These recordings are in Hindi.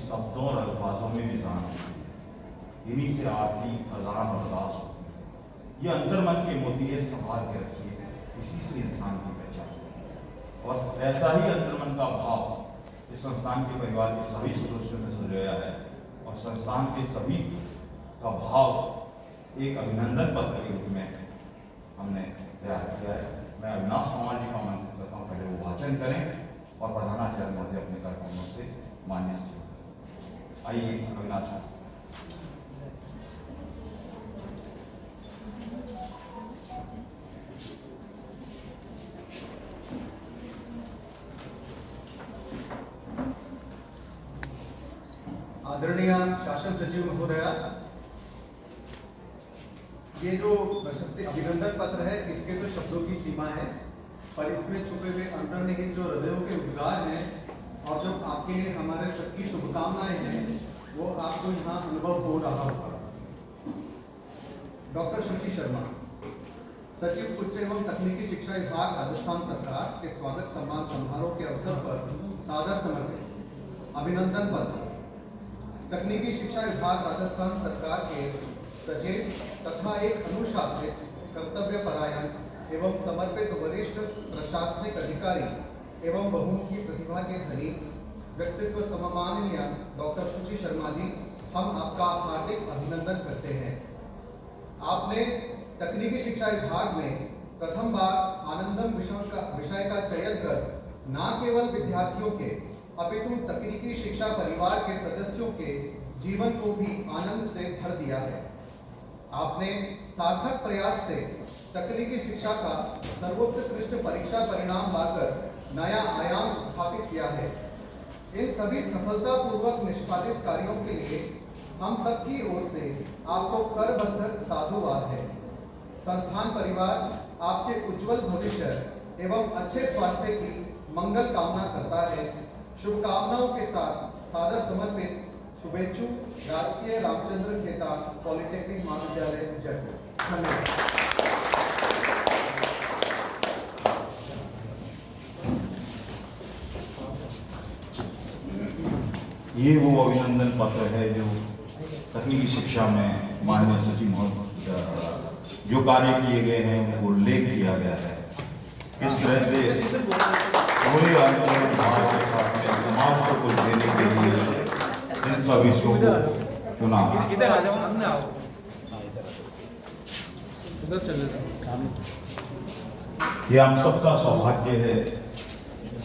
शब्दों और अल्फाजों में निदान है, इन्हीं से आपकी अजान और अरदास हो। ये अंतर्मन के मोती संभाल के रखिए, इसी से इंसान की पहचान है। और ऐसा ही अंतर्मन का भाव इस संस्थान के परिवार के सभी सदस्यों ने संजोया है, और संस्थान के सभी का भाव एक अभिनंदन पत्र के रूप में हमने तैयार किया है। मैं अविनाश कुमार जी का आमंत्रित करता हूँ, पहले वो वाचन करें और प्रधानाचार्य महोदय अपने कार्यक्रमों से मान्य से आइए। अविनाश आदरणीय शासन सचिव महोदया, ये जो प्रशस्ति अभिनंदन पत्र है, इसके तो शब्दों की सीमा है, पर इसमें छुपे हुए अंतर्निहित जो हृदयों के उद्गार हैं और जो आपके लिए हमारे सबकी शुभकामनाएं हैं, वो आपको यहाँ अनुभव हो रहा होगा। डॉक्टर शुचि शर्मा, सचिव उच्च एवं तकनीकी शिक्षा विभाग, राजस्थान सरकार के स्वागत सम्मान समारोह के अवसर पर सादर समर्पित अभिनंदन पत्र तकनीकी शिक्षा विभाग, राजस्थान सरकार के सचिव तथा एक अनुशासित, कर्तव्यपरायण एवं समर्पित वरिष्ठ प्रशासनिक अधिकारी एवं बहुमुखी प्रतिभा के धनी व्यक्तित्व सम्माननीय डॉक्टर शुचि शर्मा जी, हम आपका हार्दिक अभिनंदन करते हैं। आपने तकनीकी शिक्षा विभाग में प्रथम बार आनंदम विषय का चयन कर न केवल विद्यार्थियों के अपितु तकनीकी शिक्षा परिवार के सदस्यों के जीवन को भी आनंद से भर दिया है। आपने सार्थक प्रयास से तकनीकी शिक्षा का सर्वोत्कृष्ट परीक्षा परिणाम लाकर नया आयाम स्थापित किया है। इन सभी सफलतापूर्वक निष्पादित कार्यों के लिए हम सबकी ओर से आपको करबद्ध साधुवाद है। संस्थान परिवार आपके उज्जवल भविष्य एवं अच्छे स्वास्थ्य की मंगल कामना करता है। शुभकामनाओं के साथ सादर समर्पित शुभेच्छु, राजकीय रामचंद्र खेतान पॉलिटेक्निक महाविद्यालय जयपुर। धन्यवाद। ये वो अभिनंदन पत्र है जो तकनीकी शिक्षा में माननीय सचिव महोदय जो कार्य किए गए हैं उनको उल्लेख किया गया है। किस तरह से पूरे भारत के साथ में समाज को कुछ देने के लिए इन सब विषयों को चुना। इधर आ जाओ, सामने आओ, इधर चले जाओ। ये हम सबका सौभाग्य है,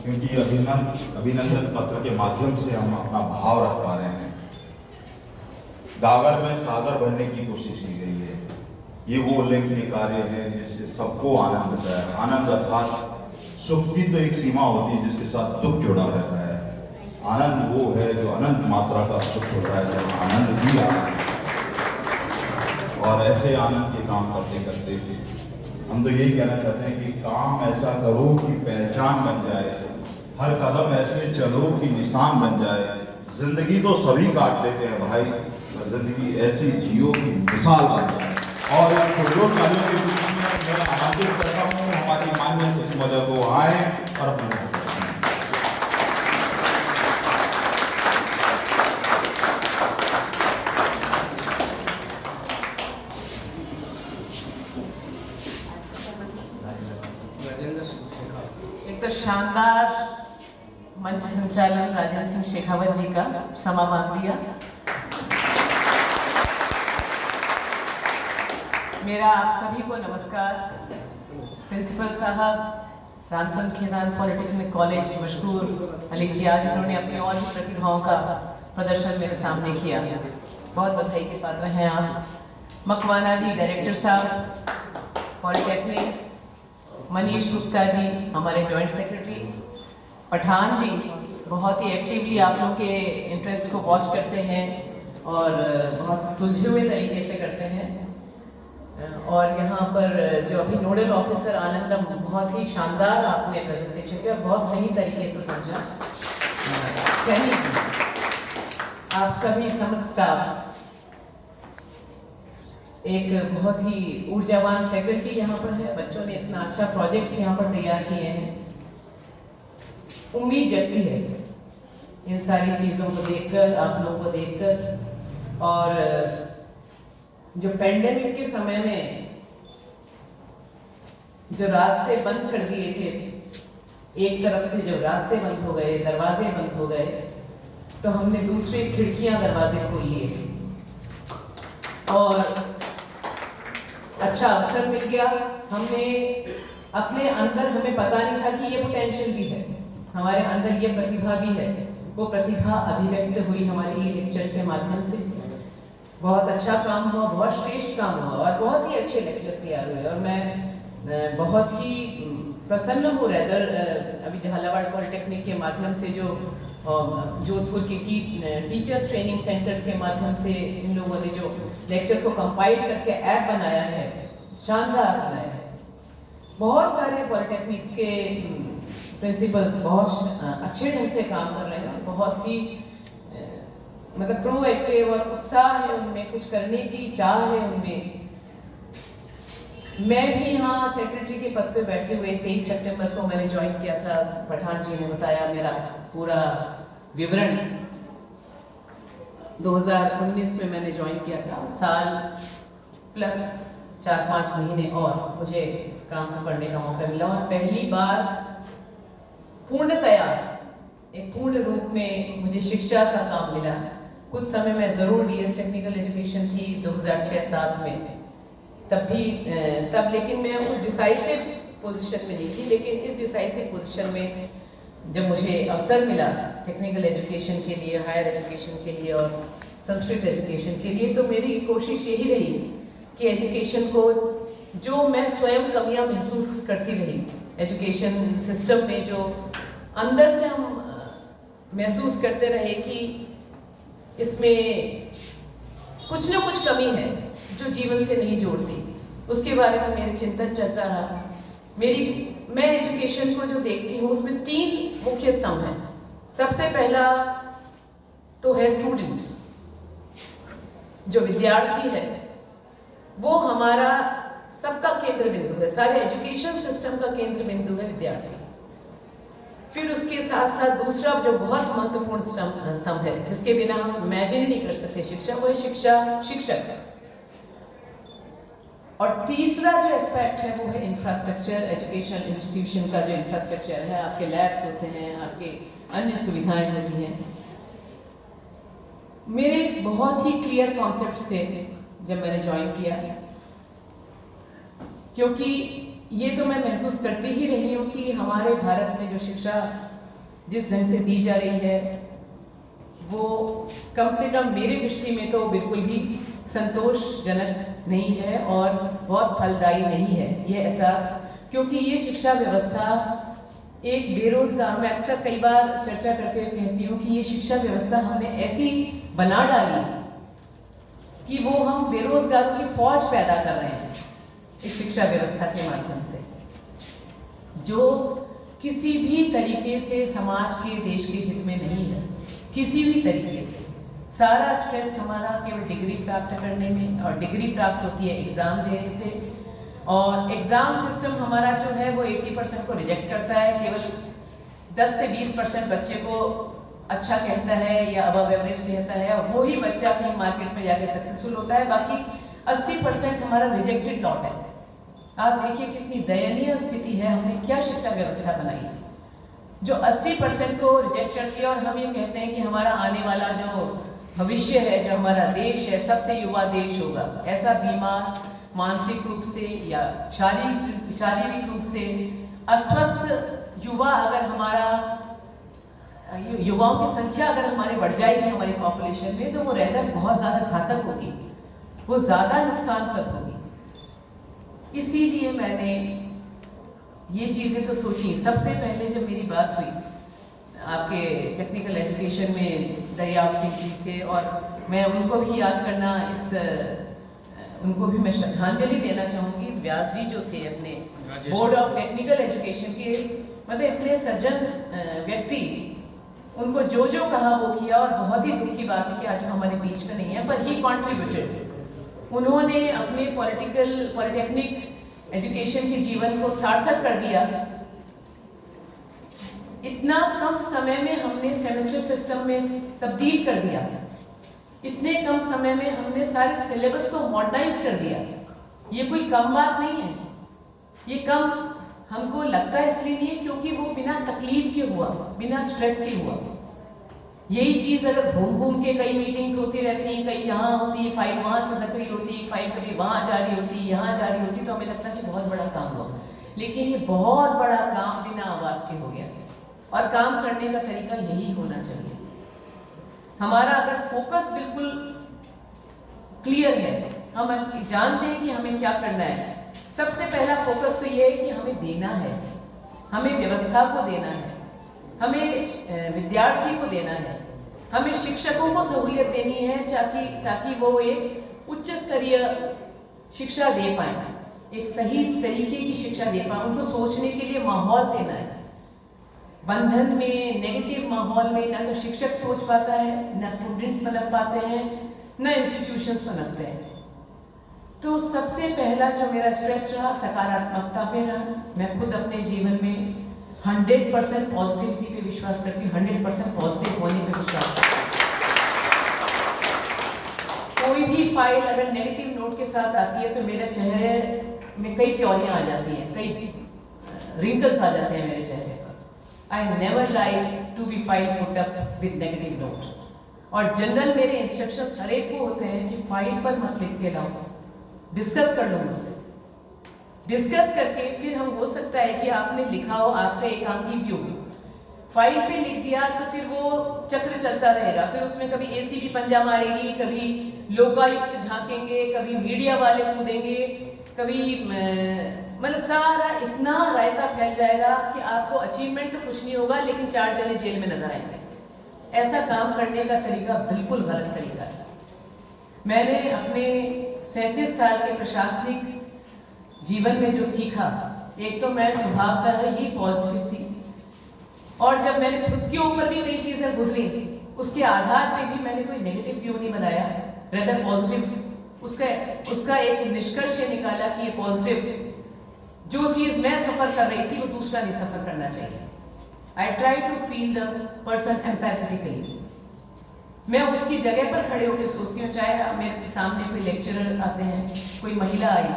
क्योंकि अभिनंदन पत्र के माध्यम से हम अपना भाव रख पा रहे हैं। गागर में सागर भरने की कोशिश की गई है। ये वो उल्लेखनीय कार्य है जिससे सबको आनंद होता है। आनंद अर्थात सुख की तो एक सीमा होती है जिसके साथ दुख जुड़ा रहता है। आनंद वो है जो अनंत मात्रा का सुख होता है, जब आनंद भी आता है। और ऐसे आनंद के काम करते करते हम तो यही कहना चाहते हैं कि काम ऐसा करो कि पहचान बन जाए, हर कदम ऐसे चलो कि निशान बन जाए। जिंदगी तो सभी काट लेते हैं भाई, जिंदगी ऐसी जियो की मिसाल बन जाए। और इन छोटे कार्यों के बीच में मैं आमंत्रित करता हूँ हमारी माननीय सचिव महोदय को आए और अपने एक तो शानदार मंच संचालन राजेंद्र सिंह शेखावत जी का समा मांग दिया। मेरा आप सभी को नमस्कार। प्रिंसिपल साहब, रामचंद्र खेतान पॉलिटेक्निक कॉलेज मशहूर अली जी, आज उन्होंने अपनी और भी प्रतिभाओं का प्रदर्शन मेरे सामने किया। बहुत बधाई के पात्र हैं आप। मकवाना जी, डायरेक्टर साहब पॉलिटेक्निक, मनीष गुप्ता जी हमारे जॉइंट सेक्रेटरी, पठान जी बहुत ही एक्टिवली आप लोग के इंटरेस्ट को वॉच करते हैं और बहुत सुलझे हुए तरीके से करते हैं। और यहाँ पर जो अभी नोडल ऑफिसर आनंदम, बहुत ही शानदार आपने प्रेजेंटेशन किया, बहुत सही तरीके से समझा। आप सभी समस्त स्टाफ, एक बहुत ही ऊर्जावान फैकल्टी यहाँ पर है। बच्चों ने इतना अच्छा प्रोजेक्ट्स यहाँ पर तैयार किए हैं। उम्मीद जगती है इन सारी चीज़ों को देखकर, आप लोगों को देखकर, और जो पेंडेमिक के समय में जो रास्ते बंद कर दिए थे, एक तरफ से जब रास्ते बंद हो गए, दरवाजे बंद हो गए, तो हमने दूसरी खिड़कियां दरवाजे खोल लिए और अच्छा अवसर मिल गया। हमने अपने अंदर, हमें पता नहीं था कि ये पोटेंशियल भी है, हमारे अंदर ये प्रतिभा भी है, वो प्रतिभा अभिव्यक्त हुई हमारे ये लेक्चर्स के माध्यम से। बहुत अच्छा काम हुआ, बहुत श्रेष्ठ काम हुआ और बहुत ही अच्छे लेक्चर्स तैयार हुए और मैं बहुत ही प्रसन्न हूँ। रेदर अभी झालावाड़ पॉलिटेक्निक के माध्यम से जो जोधपुर की टीचर्स ट्रेनिंग सेंटर्स के माध्यम से इन लोगों ने जो लेक्चर्स को कंपाइल करके ऐप बनाया है, शानदार बनाया है। बहुत सारे पॉलिटेक्निक्स के प्रिंसिपल्स बहुत अच्छे ढंग से काम कर रहे हैं, बहुत ही मतलब प्रोएक्टिव और उत्साह है उनमें, कुछ करने की चाह है उनमें। मैं भी यहाँ सेक्रेटरी के पद पे बैठे हुए 23 सितंबर को मैंने ज्वाइन किया था। पठान जी ने बताया मेरा पूरा विवरण। 2019 में मैंने ज्वाइन किया था, साल प्लस 4-5 महीने और मुझे इस काम को करने का मौका मिला और पहली बार पूर्णतया एक पूर्ण रूप में मुझे शिक्षा का काम मिला। कुछ समय में ज़रूर डीएस टेक्निकल एजुकेशन थी 2006-7 में, तब लेकिन मैं उस डिसाइसिव पोजीशन में नहीं थी। लेकिन इस डिसाइसिव पोजीशन में जब मुझे अवसर मिला टेक्निकल एजुकेशन के लिए, हायर एजुकेशन के लिए और संस्कृत एजुकेशन के लिए, तो मेरी कोशिश यही रही कि एजुकेशन को, जो मैं स्वयं कमियां महसूस करती रही एजुकेशन सिस्टम में, जो अंदर से हम महसूस करते रहे कि इसमें कुछ ना कुछ कमी है जो जीवन से नहीं जोड़ती, उसके बारे में मेरे चिंतन चलता रहा। मैं एजुकेशन को जो देखती हूँ उसमें 3 मुख्य स्तंभ हैं। सबसे पहला तो है स्टूडेंट्स, जो विद्यार्थी है वो हमारा सबका केंद्र बिंदु है, सारे एजुकेशन सिस्टम का केंद्र बिंदु है विद्यार्थी। फिर उसके साथ साथ दूसरा जो बहुत महत्वपूर्ण स्तंभ है, जिसके बिना हम इमेजिन नहीं कर सकते शिक्षा, वो है शिक्षक। और तीसरा जो एस्पेक्ट है वो है इंफ्रास्ट्रक्चर, एजुकेशन इंस्टीट्यूशन का जो इंफ्रास्ट्रक्चर है, आपके लैब्स होते हैं, आपके अन्य सुविधाएं होती हैं। मेरे बहुत ही क्लियर कॉन्सेप्ट थे जब मैंने ज्वाइन किया, क्योंकि ये तो मैं महसूस करती ही रही हूँ कि हमारे भारत में जो शिक्षा जिस ढंग से दी जा रही है वो कम से कम मेरी दृष्टि में तो बिल्कुल भी संतोषजनक नहीं है और बहुत फलदायी नहीं है ये एहसास। क्योंकि ये शिक्षा व्यवस्था एक बेरोजगार, मैं अक्सर कई बार चर्चा करते हुए कहती हूँ कि ये शिक्षा व्यवस्था हमने ऐसी बना डाली कि वो हम बेरोजगारों की फौज पैदा कर रहे हैं इस शिक्षा व्यवस्था के माध्यम से, जो किसी भी तरीके से समाज के, देश के हित में नहीं है, किसी भी तरीके से। सारा स्ट्रेस हमारा केवल डिग्री प्राप्त करने में, और डिग्री प्राप्त होती है एग्ज़ाम देने से, और एग्ज़ाम सिस्टम हमारा जो है वो 80% को रिजेक्ट करता है, केवल 10 से 20% बच्चे को अच्छा कहता है या अबव एवरेज कहता है, और वही बच्चा कहीं मार्केट में जाके सक्सेसफुल होता है। बाकी 80% हमारा रिजेक्टेड लॉट है। आप देखिए कितनी दयनीय स्थिति है, हमने क्या शिक्षा व्यवस्था बनाई जो 80% को रिजेक्ट करती है, और हम ये कहते हैं कि हमारा आने वाला जो भविष्य है, जो हमारा देश है, सबसे युवा देश होगा। ऐसा बीमार, मानसिक रूप से या शारीरिक रूप से अस्वस्थ युवा, अगर हमारा युवाओं की संख्या अगर हमारी बढ़ जाएगी हमारी पॉपुलेशन में, तो वो रेदर बहुत ज़्यादा घातक होगी, वो ज़्यादा नुकसानप्रद होगी। इसीलिए मैंने ये चीज़ें तो सोची। सबसे पहले जब मेरी बात हुई, आपके टेक्निकल एजुकेशन में दरियाव सिंह जी थे, और मैं उनको भी याद करना, उनको भी मैं श्रद्धांजलि देना चाहूँगी। व्यास जी जो थे अपने बोर्ड ऑफ टेक्निकल एजुकेशन के, मतलब इतने सज्जन व्यक्ति, उनको जो जो कहा वो किया, और बहुत ही दुख की बात है कि आज वो हमारे बीच में नहीं है, पर ही कॉन्ट्रीब्यूटेड। उन्होंने अपने पॉलिटेक्निक एजुकेशन के जीवन को सार्थक कर दिया। इतना कम समय में हमने सेमेस्टर सिस्टम में तब्दील कर दिया, इतने कम समय में हमने सारे सिलेबस को मॉडर्नाइज कर दिया। ये कोई कम बात नहीं है। ये कम हमको लगता है इसलिए नहीं है क्योंकि वो बिना तकलीफ के हुआ, बिना स्ट्रेस के हुआ। यही चीज़ अगर घूम घूम के कई मीटिंग्स होती रहती हैं, कहीं यहाँ होती है, फाइल वहाँ खिसक रही होती, फाइल कभी वहाँ जा रही होती, यहाँ जा रही होती, तो हमें लगता है कि बहुत बड़ा काम हुआ। लेकिन ये बहुत बड़ा काम बिना आवाज़ के हो गया, और काम करने का तरीका यही होना चाहिए। हमारा अगर फोकस बिल्कुल क्लियर है, हम जानते हैं कि हमें क्या करना है, सबसे पहला फोकस तो ये है कि हमें देना है, हमें व्यवस्था को देना है, हमें विद्यार्थी को देना है, हमें शिक्षकों को सहूलियत देनी है ताकि वो एक उच्च स्तरीय शिक्षा दे पाए, एक सही तरीके की शिक्षा दे पाए। उनको सोचने के लिए माहौल देना है। बंधन में, नेगेटिव माहौल में ना तो शिक्षक सोच पाता है, ना स्टूडेंट्स पनप पाते हैं, ना इंस्टीट्यूशंस पनपते हैं। तो सबसे पहला जो मेरा स्ट्रेस रहा सकारात्मकता पे रहा। मैं खुद अपने जीवन में 100% पॉजिटिविटी पे विश्वास करती हूँ, 100% पॉजिटिव होने पे विश्वास करती हूँ। कोई भी फाइल अगर नेगेटिव नोट के साथ आती है तो मेरे चेहरे में कई त्योरियां आ जाती हैं, कई रिंकल्स आ जाते हैं मेरे चेहरे पर। I never like to be file put up with negative note. और जनरल मेरे इंस्ट्रक्शंस हर एक को होते हैं कि फाइल पर मत लिख के लाओ, डिस्कस कर लो मुझसे। डिस्कस करके फिर हम हो सकता है कि आपने लिखा हो, आपका एकांकी व्यू फाइल पे लिख दिया तो फिर वो चक्र चलता रहेगा। फिर उसमें कभी एसीबी पंजा मारेगी, कभी लोकायुक्त झांकेंगे, कभी मीडिया वाले कूदेंगे, कभी मतलब सारा इतना रायता फैल जाएगा कि आपको अचीवमेंट तो कुछ नहीं होगा, लेकिन 4 जने जेल में नजर आएंगे। ऐसा काम करने का तरीका बिल्कुल गलत तरीका है। मैंने अपने 37 साल के प्रशासनिक जीवन में जो सीखा, एक तो मैं स्वभावतः ही पॉजिटिव थी, और जब मैंने खुद के ऊपर भी कई चीजें गुजरी उसके आधार पे भी मैंने कोई नेगेटिव व्यू नहीं बनाया, रेदर पॉजिटिव। उसका एक निष्कर्ष ये निकाला कि ये पॉजिटिव, जो चीज मैं सफर कर रही थी वो दूसरा नहीं सफर करना चाहिए। I try to feel the person empathetically. मैं उसकी जगह पर खड़े होकर सोचती हूँ, चाहे मेरे सामने कोई लेक्चरर आते हैं, कोई महिला आई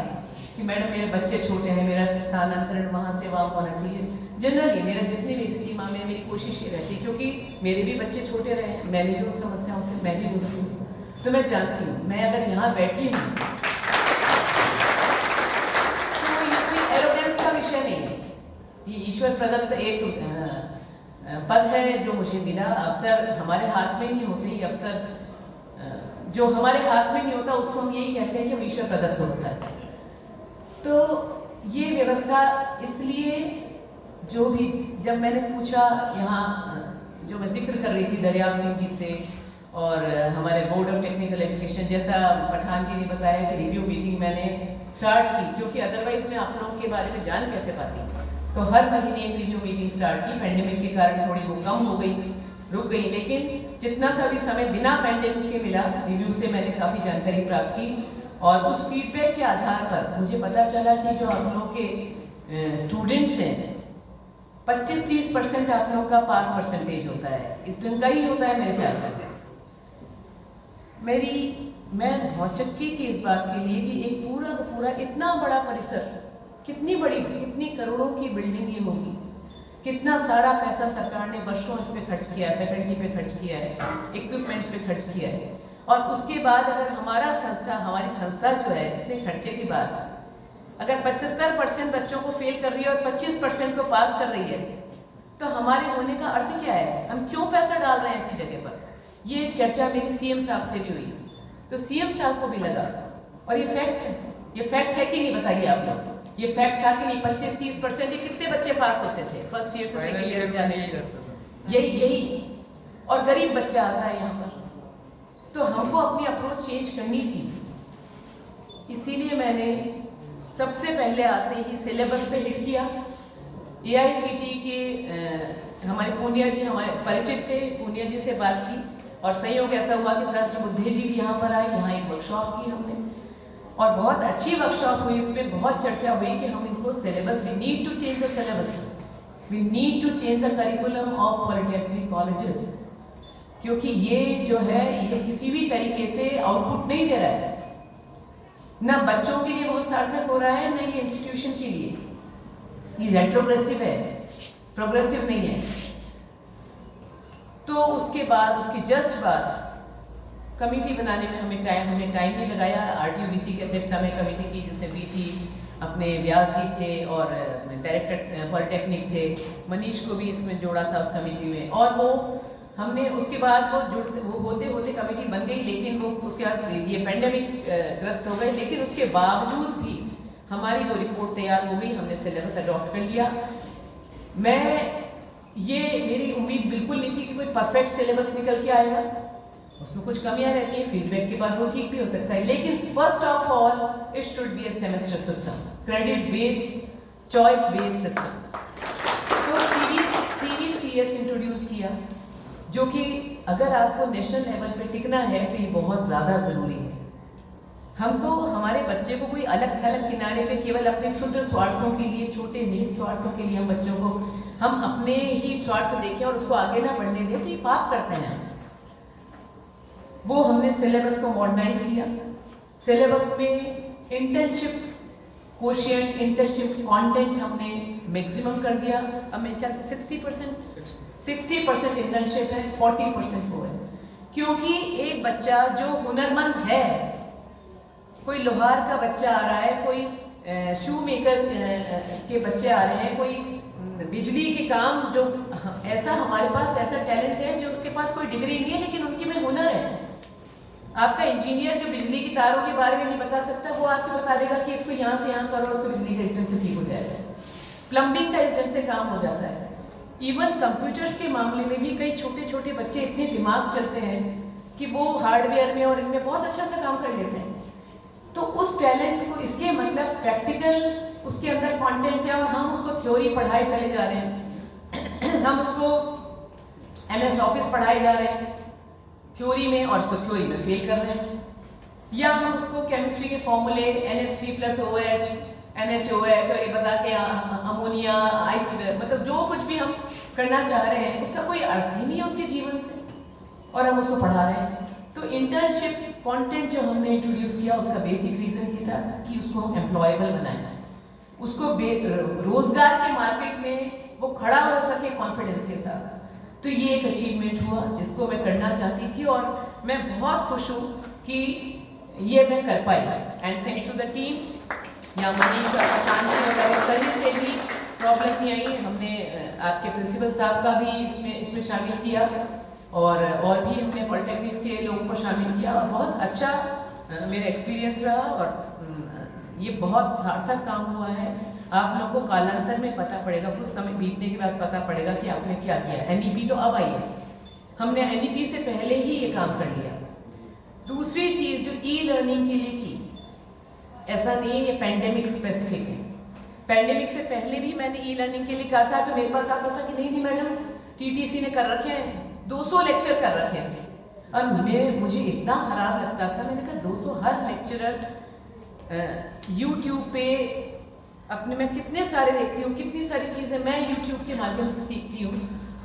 कि मैडम मेरे बच्चे छोटे हैं, मेरा स्थानांतरण वहाँ से वहाँ होना चाहिए। जनरली मेरा जितनी मेरी सीमा में मेरी कोशिश ये रहती है, क्योंकि मेरे भी बच्चे छोटे रहे, मैंने भी उन समस्याओं से मैं भी गुजरी हूँ, तो मैं जानती हूँ। मैं अगर यहाँ बैठी हूँ तो ये कोई एरोगेंस का विषय नहीं है, ये ईश्वर प्रदत्त एक पद है जो मुझे मिला। अवसर हमारे हाथ में नहीं होते, ये अवसर जो हमारे हाथ में नहीं होता उसको हम यही कहते हैं कि वो ईश्वर प्रदत्त होता है। तो ये व्यवस्था इसलिए जो भी, जब मैंने पूछा यहाँ जो मैं जिक्र कर रही थी दरियाव सिंह जी से और हमारे बोर्ड ऑफ टेक्निकल एजुकेशन, जैसा पठान जी ने बताया कि रिव्यू मीटिंग मैंने स्टार्ट की, क्योंकि अदरवाइज मैं आप लोगों के बारे में जान कैसे पाती। तो हर महीने एक रिव्यू मीटिंग स्टार्ट की। पेंडेमिक के कारण थोड़ी वो कम हो गई, रुक गई, लेकिन जितना सा भी समय बिना पेंडेमिक के मिला, रिव्यू से मैंने काफ़ी जानकारी प्राप्त की। और उस फीडबैक के आधार पर मुझे पता चला कि जो आप लोगों के स्टूडेंट्स हैं 25-30% आप लोगों का पास परसेंटेज होता है, इस ढंग का ही होता है मेरे ख्याल से। मैं बहुत चक्की थी इस बात के लिए कि एक पूरा का पूरा इतना बड़ा परिसर, कितनी करोड़ों की बिल्डिंग ये होगी, कितना सारा पैसा सरकार ने वर्षों इस पे खर्च किया है, फैकल्टी पे खर्च किया है, इक्विपमेंट्स पे खर्च किया है। और उसके बाद अगर हमारी संस्था जो है इतने खर्चे के बाद अगर 75% बच्चों को फेल कर रही है और 25% को पास कर रही है, तो हमारे होने का अर्थ क्या है? हम क्यों पैसा डाल रहे हैं ऐसी जगह पर? ये चर्चा मेरी सीएम साहब से भी हुई, तो सीएम साहब को भी लगा, और ये फैक्ट है कि नहीं बताइए आप लोग? ये फैक्ट था कि नहीं? 25-30% ये कितने बच्चे पास होते थे फर्स्ट ईयर से सेकंड ईयर में जाने? यही और गरीब बच्चा आता है यहाँ पर, तो हमको अपनी अप्रोच चेंज करनी थी। इसीलिए मैंने सबसे पहले आते ही सिलेबस पे हिट किया। AICTE के हमारे पूनिया जी हमारे परिचित थे, पूनिया जी से बात की, और संयोग ऐसा हुआ कि सहस्त्रबुद्धे जी भी यहाँ पर आए। यहाँ एक वर्कशॉप की हमने, और बहुत अच्छी वर्कशॉप हुई। इसमें बहुत चर्चा हुई कि हम इनको syllabus, we need to change the syllabus. We need to change the curriculum of polytechnic colleges, क्योंकि ये जो है ये किसी भी तरीके से आउटपुट नहीं दे रहा है, ना बच्चों के लिए बहुत सार्थक हो रहा है, ना ये इंस्टीट्यूशन के लिए। ये रेट्रोग्रेसिव है, प्रोग्रेसिव नहीं है। तो उसके बाद, उसके जस्ट बाद कमेटी बनाने में हमने टाइम भी लगाया। आरटीओबीसी की अध्यक्षता में कमेटी की, जिसमें बीटी अपने व्यास जी थे और डायरेक्टर पॉलिटेक्निक थे, मनीष को भी इसमें जोड़ा था उस कमेटी में। और वो हमने उसके बाद वो होते होते कमेटी बन गई, लेकिन वो उसके बाद ये पेंडेमिक ग्रस्त हो गए, लेकिन उसके बावजूद भी हमारी वो रिपोर्ट तैयार हो गई, हमने सिलेबस अडॉप्ट कर लिया। मेरी उम्मीद बिल्कुल नहीं थी कि कोई परफेक्ट सिलेबस निकल के आएगा, उसमें कुछ कमियां रहती है, फीडबैक के बाद वो ठीक भी हो सकता है, लेकिन first of all it should be a semester system, credit based, choice based system. तो सीरीज इंट्रोड्यूस किया, जो कि अगर आपको नेशनल लेवल पे टिकना है तो ये बहुत ज़्यादा ज़रूरी है। हमको हमारे बच्चे को कोई अलग थलग किनारे पे केवल अपने क्षुद्र स्वार्थों के लिए, छोटे निहित स्वार्थों के लिए हम बच्चों को हम अपने ही स्वार्थ देखें और उसको आगे ना बढ़ने दें, तो ये पाप करते हैं। वो हमने सिलेबस को मॉडर्नाइज किया। सिलेबस में इंटर्नशिप कोशिएंट, इंटर्नशिप कंटेंट हमने मैक्सिमम कर दिया। अब मेरे ख्याल से 60% इंटर्नशिप है, 40% वो है, क्योंकि एक बच्चा जो हुनरमंद है, कोई लोहार का बच्चा आ रहा है, कोई शू मेकर के बच्चे आ रहे हैं, कोई बिजली के काम, जो ऐसा हमारे पास ऐसा टैलेंट है जो उसके पास कोई डिग्री नहीं है लेकिन उनके में हुनर है। आपका इंजीनियर जो बिजली की तारों के बारे में नहीं बता सकता, वो आपको बता देगा कि इसको यहाँ से यहाँ करो, उसको बिजली का इस ढंग से ठीक हो जाएगा, प्लम्बिंग का इस ढंग से काम हो जाता है। इवन कंप्यूटर्स के मामले में भी कई छोटे छोटे बच्चे इतने दिमाग चलते हैं कि वो हार्डवेयर में और इनमें बहुत अच्छा सा काम कर लेते हैं। तो उस टैलेंट को, इसके मतलब प्रैक्टिकल उसके अंदर कंटेंट है और हम उसको थ्योरी पढ़ाए चले जा रहे हैं हम उसको MS ऑफिस पढ़ाए जा रहे हैं थ्योरी में और उसको थ्योरी में फेल कर रहे हैं, या हम उसको केमिस्ट्री के फॉर्मूले NH3+OH NaOH और ये बता के अमोनिया आइस, मतलब जो कुछ भी हम करना चाह रहे हैं उसका कोई अर्थ ही नहीं है उसके जीवन से, और हम उसको पढ़ा रहे हैं। तो इंटर्नशिप कंटेंट जो हमने इंट्रोड्यूस किया, उसका बेसिक रीजन ये था कि उसको हम एम्प्लॉयबल बनाएं, उसको रोजगार के मार्केट में वो खड़ा हो सके कॉन्फिडेंस के साथ। तो ये एक अचीवमेंट हुआ जिसको मैं करना चाहती थी और मैं बहुत खुश हूँ कि ये मैं कर पाई। And thanks to the team, या मनीष और चांदी वगैरह कहीं से भी प्रॉब्लम नहीं आई। हमने आपके प्रिंसिपल साहब का भी इसमें शामिल किया और भी हमने पॉलिटेक्निक्स के लोगों को शामिल किया और बहुत अच्छा मेरा एक्सपीरियंस रहा और ये बहुत सार्थक काम हुआ है। आप लोगों को कालांतर में पता पड़ेगा, कुछ समय बीतने के बाद पता पड़ेगा कि आपने क्या किया। NEP तो अब आई है, हमने NEP से पहले ही ये काम कर लिया। दूसरी चीज़ जो E-लर्निंग के लिए की, ऐसा नहीं है ये पेंडेमिक स्पेसिफिक है, पेंडेमिक से पहले भी मैंने E-लर्निंग के लिए कहा था, तो मेरे पास आता था कि नहीं मैडम TTC ने कर रखे हैं, 200 लेक्चर कर रखे हैं। और मुझे इतना ख़राब लगता था, मैंने कहा 200 हर लेक्चरर YouTube पे अपने, मैं कितने सारे देखती हूँ, कितनी सारी चीज़ें मैं YouTube के माध्यम से सीखती हूँ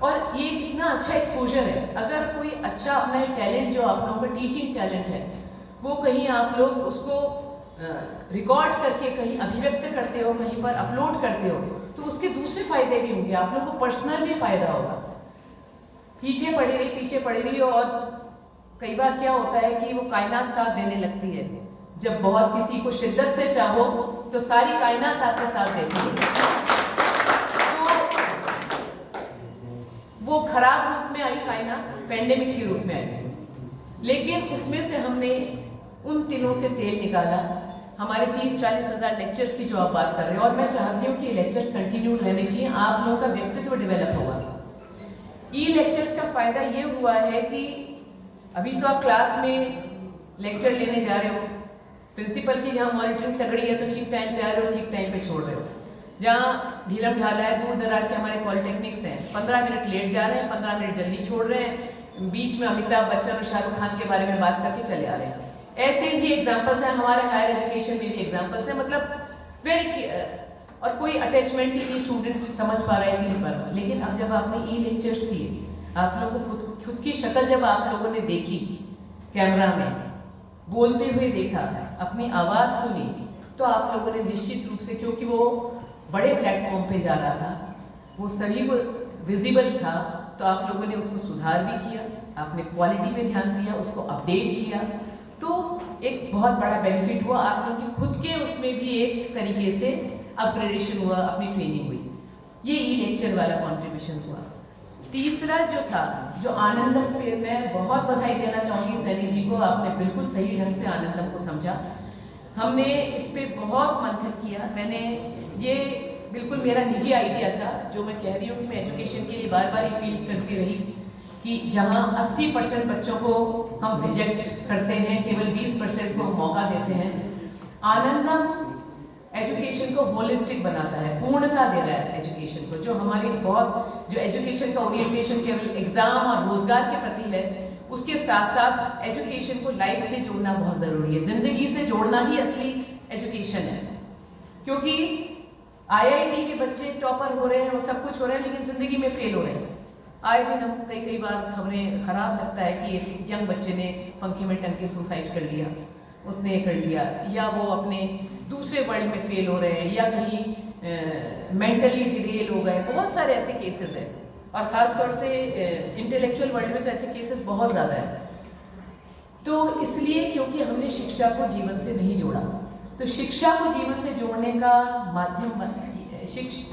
और ये कितना अच्छा एक्सपोजर है। अगर कोई अच्छा अपना टैलेंट जो आप लोगों का टीचिंग टैलेंट है वो कहीं आप लोग उसको रिकॉर्ड करके कहीं अभिव्यक्त करते हो, कहीं पर अपलोड करते हो, तो उसके दूसरे फायदे भी होंगे, आप लोगों को पर्सनल भी फायदा होगा। पीछे पड़ी रही और कई बार क्या होता है कि वो कायनात साथ देने लगती है। जब बहुत किसी को शिद्दत से चाहो तो सारी कायनात आपके साथ देती है। तो वो खराब रूप में आई कायनात, पेंडेमिक के रूप में आई, लेकिन उसमें से हमने उन तीनों से तेल निकाला। हमारे 30-40 हज़ार लेक्चर्स की जो आप बात कर रहे हैं, और मैं चाहती हूँ कि ये लेक्चर्स कंटिन्यू रहने चाहिए, आप लोगों का व्यक्तित्व डेवलप होगा। लेक्चर्स का फ़ायदा ये हुआ है कि अभी तो आप क्लास में लेक्चर लेने जा रहे हो, प्रिंसिपल की जहाँ मॉनिटरिंग तगड़ी है तो ठीक टाइम पे आ रहे हो, ठीक टाइम पे छोड़ रहे हो। जहाँ ढीलम ढाला है, दूर दराज के हमारे पॉलिटेक्निक्स हैं, 15 मिनट लेट जा रहे हैं, 15 मिनट जल्दी छोड़ रहे हैं, बीच में अमिताभ बच्चन और शाहरुख खान के बारे में बात करके चले आ रहे हैं। ऐसे भी एग्जाम्पल्स हैं, हमारे हायर एजुकेशन में भी एग्जाम्पल्स हैं। मतलब वेरी और कोई अटैचमेंट ही नहीं, स्टूडेंट्स समझ पा रहा है कि नहीं पा रहा। लेकिन अब जब आपने ई लेक्चर्स किए, आप लोगों को खुद की शक्ल जब आप लोगों ने देखी, कैमरा में बोलते हुए देखा, अपनी आवाज़ सुनी, तो आप लोगों ने निश्चित रूप से, क्योंकि वो बड़े प्लेटफॉर्म पे जा रहा था, वो सभी को विजिबल था, तो आप लोगों ने उसको सुधार भी किया, आपने क्वालिटी पे ध्यान दिया, उसको अपडेट किया, तो एक बहुत बड़ा बेनिफिट हुआ। आप लोगों के खुद के उसमें भी एक तरीके से अपग्रेडेशन हुआ, अपनी ट्रेनिंग हुई। ये ई लेक्चर वाला कंट्रीब्यूशन हुआ। तीसरा जो था, जो आनंदम पे मैं बहुत बधाई देना चाहूँगी सैनी जी को, आपने बिल्कुल सही ढंग से आनंदम को समझा। हमने इस पे बहुत मंथन किया। मैंने ये बिल्कुल मेरा निजी आइडिया था, जो मैं कह रही हूँ कि मैं एजुकेशन के लिए बार बार ये फील करती रही कि जहाँ 80% बच्चों को हम रिजेक्ट करते हैं, केवल 20% को हम मौका देते हैं। आनंदम एजुकेशन को होलिस्टिक बनाता है, पूर्णता दे रहा है एजुकेशन को। जो हमारे बहुत जो एजुकेशन का ओरिएंटेशन केवल एग्जाम और रोजगार के प्रति है, उसके साथ साथ एजुकेशन को लाइफ से जोड़ना बहुत ज़रूरी है। ज़िंदगी से जोड़ना ही असली एजुकेशन है। क्योंकि IIT के बच्चे टॉपर हो रहे हैं, वो सब कुछ हो रहे हैं, लेकिन ज़िंदगी में फेल हो रहे हैं। आए दिन हम कई बार खबरें खराब लगता है कि एक यंग बच्चे ने पंखे में टंग के सुसाइड कर लिया, उसने कर लिया, या वो अपने दूसरे वर्ल्ड में फेल हो रहे हैं, या कहीं मेंटली डिरेल हो गए। बहुत सारे ऐसे केसेस हैं, और ख़ास तौर से इंटेलेक्चुअल वर्ल्ड में तो ऐसे केसेस बहुत ज़्यादा हैं। तो इसलिए क्योंकि हमने शिक्षा को जीवन से नहीं जोड़ा, तो शिक्षा को जीवन से जोड़ने का माध्यम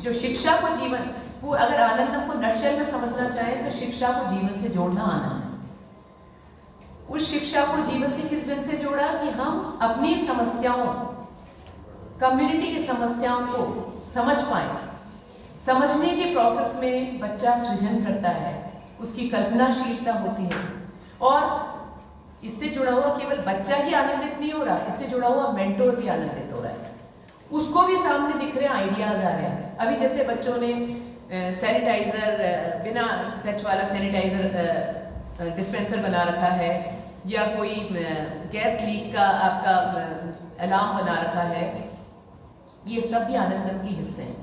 जो शिक्षा को जीवन, वो अगर आनंदम को नटशेल में समझना चाहें तो शिक्षा को जीवन से जोड़ना आना है। उस शिक्षा को जीवन से किस ढंग से जोड़ा कि हम अपनी समस्याओं, कम्युनिटी की समस्याओं को समझ पाए। समझने के प्रोसेस में बच्चा सृजन करता है, उसकी कल्पनाशीलता होती है, और इससे जुड़ा हुआ केवल बच्चा ही आनंदित नहीं हो रहा, इससे जुड़ा हुआ मेंटोर भी आनंदित हो रहा है। उसको भी सामने दिख रहे हैं, आइडियाज आ रहे हैं। अभी जैसे बच्चों ने सैनिटाइजर, बिना टच वाला सैनिटाइजर डिस्पेंसर बना रखा है, या कोई गैस लीक का आपका अलार्म बना रखा है, ये सब भी आनंदम के हिस्से हैं।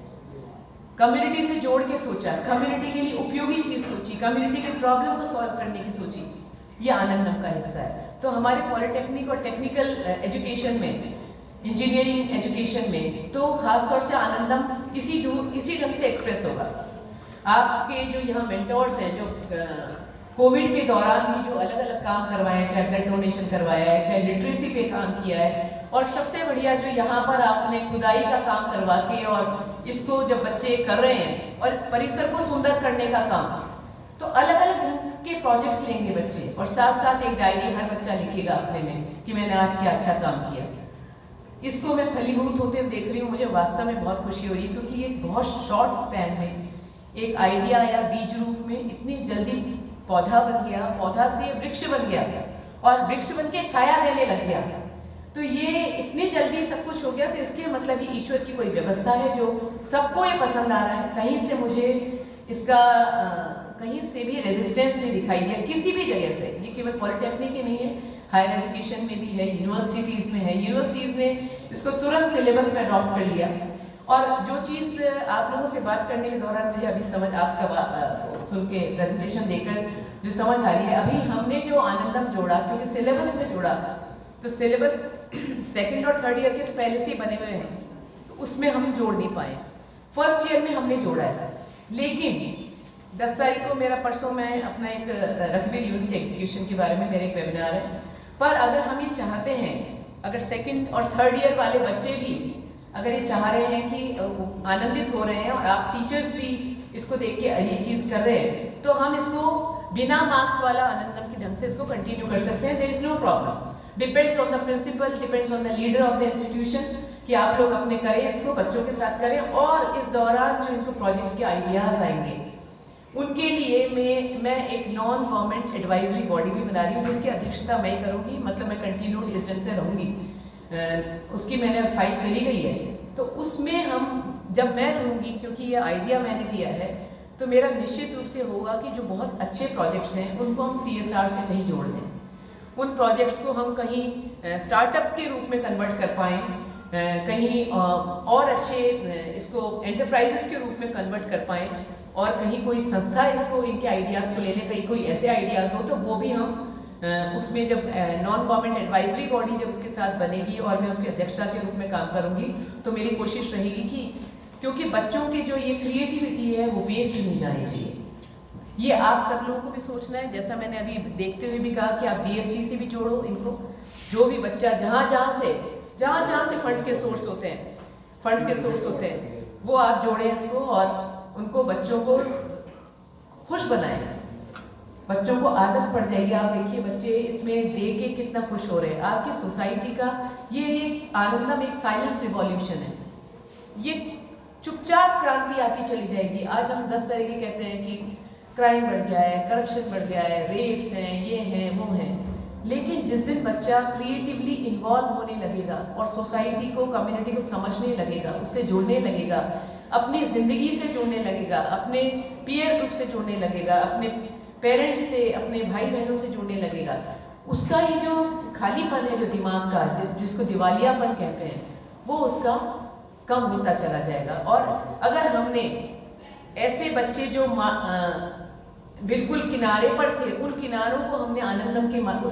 कम्युनिटी से जोड़ के सोचा, कम्युनिटी के लिए उपयोगी चीज़ सोची, कम्युनिटी के प्रॉब्लम को सॉल्व करने की सोची, ये आनंदम का हिस्सा है। तो हमारे पॉलिटेक्निक और टेक्निकल एजुकेशन में, इंजीनियरिंग एजुकेशन में, तो खास तौर से आनंदम इसी ढंग से एक्सप्रेस होगा। आपके जो यहाँ मेंटोर्स हैं, जो कोविड के दौरान भी जो अलग अलग काम करवाए हैं, चाहे ब्लड डोनेशन करवाया है, चाहे लिटरेसी पे काम किया है, और सबसे बढ़िया जो यहाँ पर आपने खुदाई का काम करवा के, और इसको जब बच्चे कर रहे हैं, और इस परिसर को सुंदर करने का काम, तो अलग अलग ढंग के प्रोजेक्ट्स लेंगे बच्चे, और साथ साथ एक डायरी हर बच्चा लिखेगा अपने में कि मैंने आज क्या अच्छा काम किया। इसको मैं फलीभूत होते हुए देख रही हूँ, मुझे वास्तव में बहुत खुशी हो रही है, क्योंकि ये बहुत शॉर्ट स्पैन में एक आइडिया या बीज रूप में इतनी जल्दी पौधा बन गया, पौधा से वृक्ष बन गया, और वृक्ष बन के छाया देने लग गया। तो ये इतनी जल्दी सब कुछ हो गया, तो इसके मतलब ये ईश्वर की कोई व्यवस्था है जो सबको ये पसंद आ रहा है। कहीं से मुझे इसका कहीं से भी रेजिस्टेंस नहीं दिखाई दिया, किसी भी जगह से। ये केवल पॉलिटेक्निक ही नहीं है, हायर एजुकेशन में भी है, यूनिवर्सिटीज़ में है। यूनिवर्सिटीज़ ने इसको तुरंत सिलेबस में अडॉप्ट कर लिया। और जो चीज़ आप लोगों से बात करने के दौरान मुझे अभी समझ, आपका सुन के प्रेजेंटेशन देखकर जो समझ आ रही है, अभी हमने जो आनंदम जोड़ा, क्योंकि सिलेबस में जोड़ा, तो सिलेबस सेकंड और थर्ड ईयर के तो पहले से ही बने हुए हैं, तो उसमें हम जोड़ नहीं पाए। फर्स्ट ईयर में हमने जोड़ा है, लेकिन 10 तारीख को मेरा, परसों मैं अपना एक रग्बी यूनिवर्सिटी एग्जीक्यूशन के बारे में मेरा एक वेबिनार है। पर अगर हम ये चाहते हैं, अगर सेकंड और थर्ड ईयर वाले बच्चे भी अगर ये चाह रहे हैं कि आनंदित हो रहे हैं, और आप टीचर्स भी इसको देख के ये चीज़ कर रहे हैं, तो हम इसको बिना मार्क्स वाला आनंदम के ढंग से इसको कंटिन्यू कर सकते हैं। There is no problem. Depends on the principal, depends on the leader of the institution, कि आप लोग अपने करें, इसको बच्चों के साथ करें। और इस दौरान जो इनको प्रोजेक्ट के आइडियाज़ आएंगे, उनके लिए मैं एक नॉन गवर्नमेंट एडवाइजरी बॉडी भी बना रही हूँ, जिसकी अध्यक्षता मैं करूँगी। मतलब मैं कंटिन्यूड इस ढंग से रहूँगी, उसकी मैंने फाइल चली गई है। तो उसमें हम, जब मैं रहूँगी, क्योंकि ये आइडिया मैंने दिया है, तो मेरा निश्चित रूप से होगा कि जो बहुत अच्छे प्रोजेक्ट्स हैं उनको हम CSR से कहीं जोड़ दें, उन प्रोजेक्ट्स को हम कहीं स्टार्टअप्स के रूप में कन्वर्ट कर पाएँ, कहीं और अच्छे इसको एंटरप्राइजेस के रूप में कन्वर्ट कर पाएँ, और कहीं कोई संस्था इसको इनके आइडियाज़ को ले ले, कहीं कोई ऐसे आइडियाज़ हो तो वो भी हम उसमें जब नॉन गवर्नमेंट एडवाइजरी बॉडी जब इसके साथ बनेगी और मैं उसकी अध्यक्षता के रूप में काम करूँगी, तो मेरी कोशिश रहेगी कि क्योंकि बच्चों की जो ये क्रिएटिविटी है वो वेस्ट नहीं जानी चाहिए। ये आप सब लोगों को भी सोचना है, जैसा मैंने अभी देखते हुए भी कहा कि आप DST से भी जोड़ो इनको, जो भी बच्चा जहाँ जहाँ से फंड्स के सोर्स होते हैं वो आप जोड़ें इसको, और उनको बच्चों को खुश बनाएं, बच्चों को आदत पड़ जाएगी। आप देखिए बच्चे इसमें देख के कितना खुश हो रहे हैं। आपकी सोसाइटी का ये एक आनंदम एक साइलेंट रिवॉल्यूशन है, ये चुपचाप क्रांति आती चली जाएगी। आज हम 10 तरह के कहते हैं कि क्राइम बढ़ गया है, करप्शन बढ़ गया है, रेप्स हैं, ये हैं, वो हैं, लेकिन जिस दिन बच्चा क्रिएटिवली इन्वॉल्व होने लगेगा और सोसाइटी को, कम्युनिटी को समझने लगेगा, उससे जुड़ने लगेगा, अपनी ज़िंदगी से जुड़ने लगेगा, अपने पीयर ग्रुप से जुड़ने लगेगा, अपने पेरेंट्स से, अपने भाई बहनों से जुड़ने लगेगा, उसका ये जो खालीपन है जो दिमाग का, जिसको दिवालियापन कहते हैं, वो उसका कम होता चला जाएगा। और अगर हमने ऐसे बच्चे जो बिल्कुल किनारे पर थे, उन किनारों को हमने आनंदम के माध्यम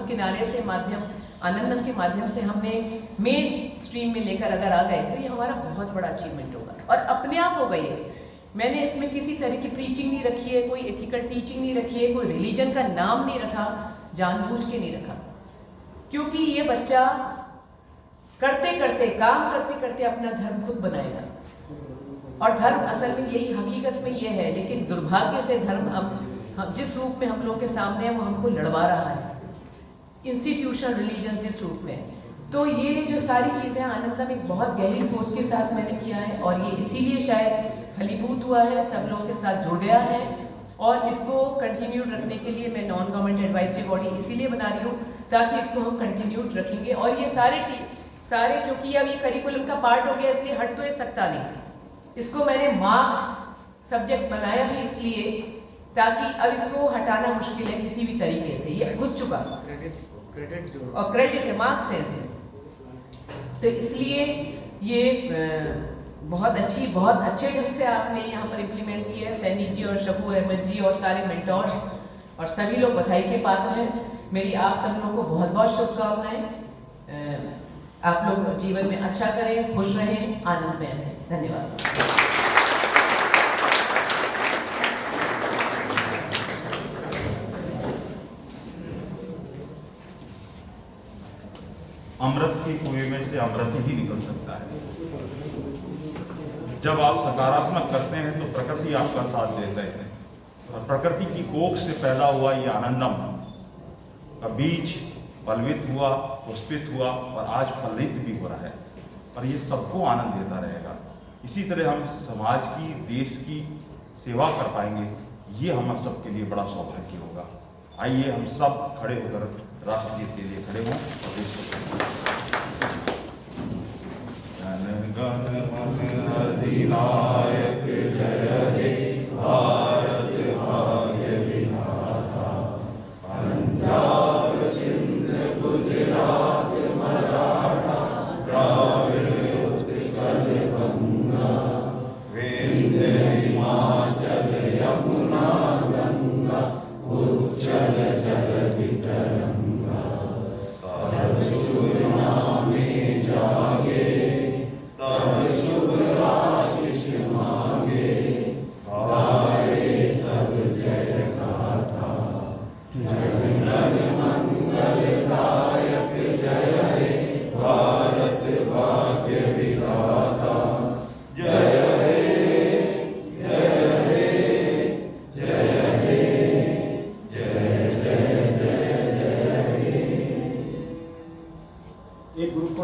से हमने मेन स्ट्रीम में लेकर अगर आ गए, तो ये हमारा बहुत बड़ा अचीवमेंट होगा और अपने आप होगा ये। मैंने इसमें किसी तरह की प्रीचिंग नहीं रखी है, कोई एथिकल टीचिंग नहीं रखी है, कोई रिलीजन का नाम नहीं रखा, जानबूझ के नहीं रखा, क्योंकि ये बच्चा काम करते करते अपना धर्म खुद बनाएगा। और धर्म असल में यही हकीकत में ये है, लेकिन दुर्भाग्य से धर्म हम जिस रूप में हम लोग के सामने है वो हमको लड़वा रहा है, इंस्टीट्यूशनल रिलीजन जिस रूप में। तो ये जो सारी चीज़ें आनंदम एक बहुत गहरी सोच के साथ मैंने किया है, और ये इसीलिए शायद फलीभूत हुआ है, सब लोगों के साथ जुड़ गया है, और इसको कंटिन्यूड रखने के लिए मैं नॉन गवर्नमेंट एडवाइजरी बॉडी इसीलिए बना रही हूँ ताकि इसको हम कंटिन्यूड रखेंगे। और ये सारे क्योंकि अब ये करिकुलम का पार्ट हो गया, इसलिए हट तो ये सकता नहीं। इसको मैंने मार्क्ड सब्जेक्ट बनाया भी इसलिए ताकि अब इसको हटाना मुश्किल है किसी भी तरीके से, ये घुस चुका, क्रेडिट और क्रेडिट है, मार्क्स है इसमें। तो इसलिए ये बहुत अच्छे ढंग से आपने यहाँ पर इम्प्लीमेंट किया है। सैनी जी और शकूर अहमद जी और सारे मेंटोर्स और सभी लोग बधाई के पात्र हैं। मेरी आप सब लोगों को बहुत बहुत शुभकामनाएं। आप लोग जीवन में अच्छा करें, खुश रहें, आनंदमय रहें। धन्यवाद। अमृत के कुएं में से अमृत ही निकल सकता है। जब आप सकारात्मक करते हैं तो प्रकृति आपका साथ देता है, और प्रकृति की कोख से पैदा हुआ ये आनंदम का बीज फलवित हुआ, पुष्पित हुआ और आज फलित भी हो रहा है, और ये सबको आनंद देता रहेगा। इसी तरह हम समाज की, देश की सेवा कर पाएंगे, ये हम सबके लिए बड़ा सौभाग्य होगा। आइए हम सब खड़े होकर राष्ट्रगीत के लिए खड़े हों और देश को जन गण मन अधिनायक जय हे भारत भाग्य विधाता, पंजाब सिंध गुजरात मराठा द्राविड़ उत्कल गंगा, विंध्य हिमाचल यमुना गंगा, उच्चल जलधि तरंगा। तब शुभ नामे जागे, तब शुभ आशीष मांगे, गाए तब जय गाथा। जन मंगलदायक जय हे भारत भाग्य विधाता, जय